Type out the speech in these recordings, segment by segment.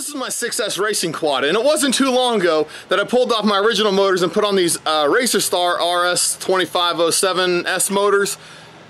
This is my 6S racing quad, and it wasn't too long ago that I pulled off my original motors and put on these Racerstar RSII-2206S motors.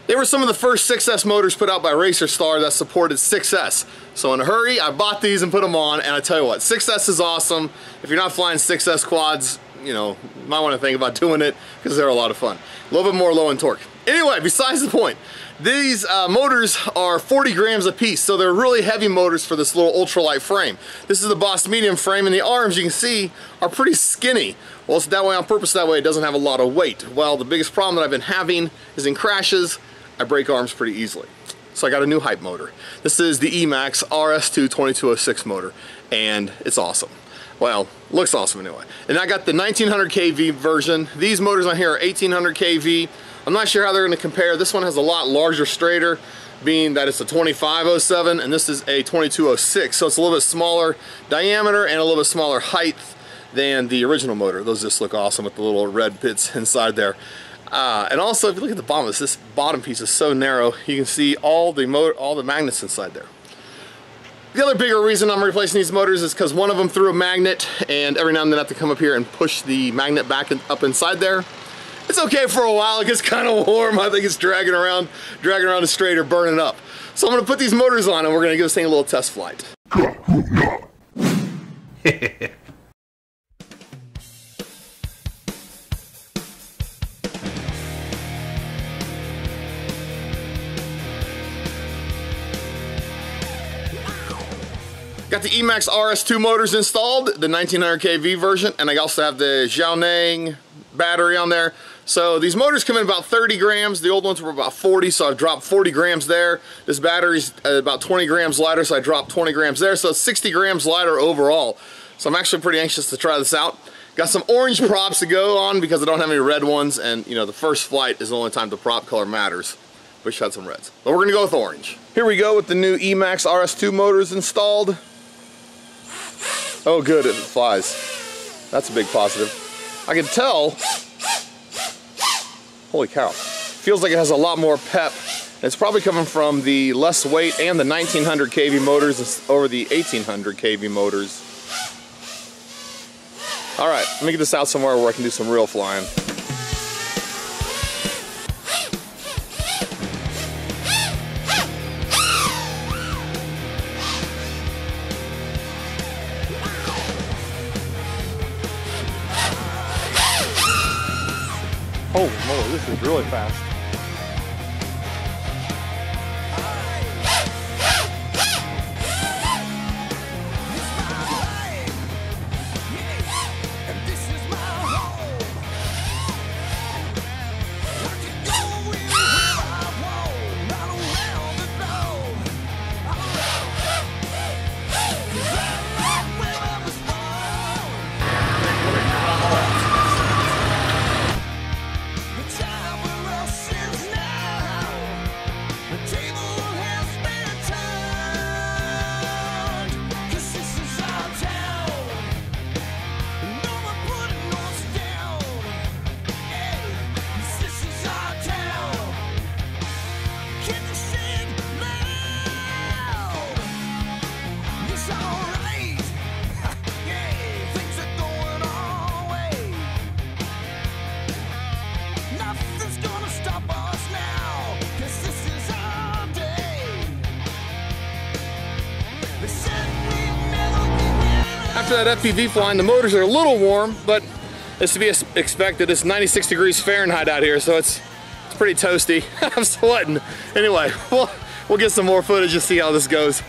They were some of the first 6S motors put out by Racerstar that supported 6S. So in a hurry, I bought these and put them on, and I tell you what, 6S is awesome. If you're not flying 6S quads, you know, you might want to think about doing it because they're a lot of fun. A little bit more low in torque. Anyway, besides the point, these motors are 40 grams a piece, so they're really heavy motors for this little ultralight frame. This is the Boss medium frame, and the arms, you can see, are pretty skinny. Well, it's that way on purpose, that way it doesn't have a lot of weight. Well, the biggest problem that I've been having is in crashes, I break arms pretty easily. So I got a new hype motor. This is the EMAX RSII-2206 motor, and it's awesome. Well, looks awesome anyway. And I got the 1900 kV version. These motors on here are 1800 kV. I'm not sure how they're going to compare. This one has a lot larger stator, being that it's a 2507, and this is a 2206, so it's a little bit smaller diameter and a little bit smaller height than the original motor. Those just look awesome with the little red bits inside there. And also, if you look at the bottom of this bottom piece is so narrow, you can see all the magnets inside there. The other bigger reason I'm replacing these motors is because one of them threw a magnet, and every now and then I have to come up here and push the magnet back up inside there. It's okay for a while, it gets kind of warm. I think it's dragging around the straighter, burning up. So I'm gonna put these motors on and we're gonna give this thing a little test flight. Got the EMAX RS2 motors installed, the 1900 kV version, and I also have the Jiaoning battery on there. So these motors come in about 30 grams. The old ones were about 40, so I've dropped 40 grams there. This battery's about 20 grams lighter, so I dropped 20 grams there. So it's 60 grams lighter overall. So I'm actually pretty anxious to try this out. Got some orange props to go on because I don't have any red ones, and you know, the first flight is the only time the prop color matters. Wish I had some reds. But we're gonna go with orange. Here we go with the new EMAX RS2 motors installed. Oh good, it flies. That's a big positive. I can tell, holy cow, feels like it has a lot more pep. It's probably coming from the less weight and the 1900 kV motors over the 1800 kV motors. All right, let me get this out somewhere where I can do some real flying. Holy moly, this is really fast. After that FPV flying, the motors are a little warm, but it's to be expected. It's 96 degrees Fahrenheit out here, so it's pretty toasty. I'm sweating. Anyway, we'll get some more footage and see how this goes.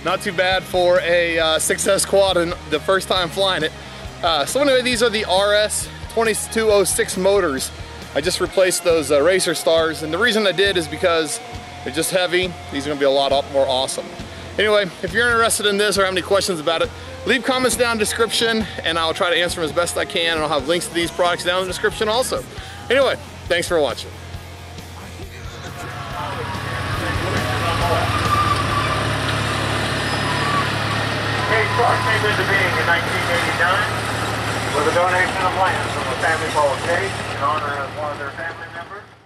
Not too bad for a 6S quad and the first time flying it. So anyway, these are the RS-2206 motors. I just replaced those Racer Stars, and the reason I did is because They're just heavy. These are gonna be a lot more awesome. Anyway, if you're interested in this or have any questions about it, leave comments down in the description and I'll try to answer them as best I can, and I'll have links to these products down in the description also. Anyway, thanks for watching. Park came into being in 1989 with a donation of land from a family called Case in honor of one of their family members.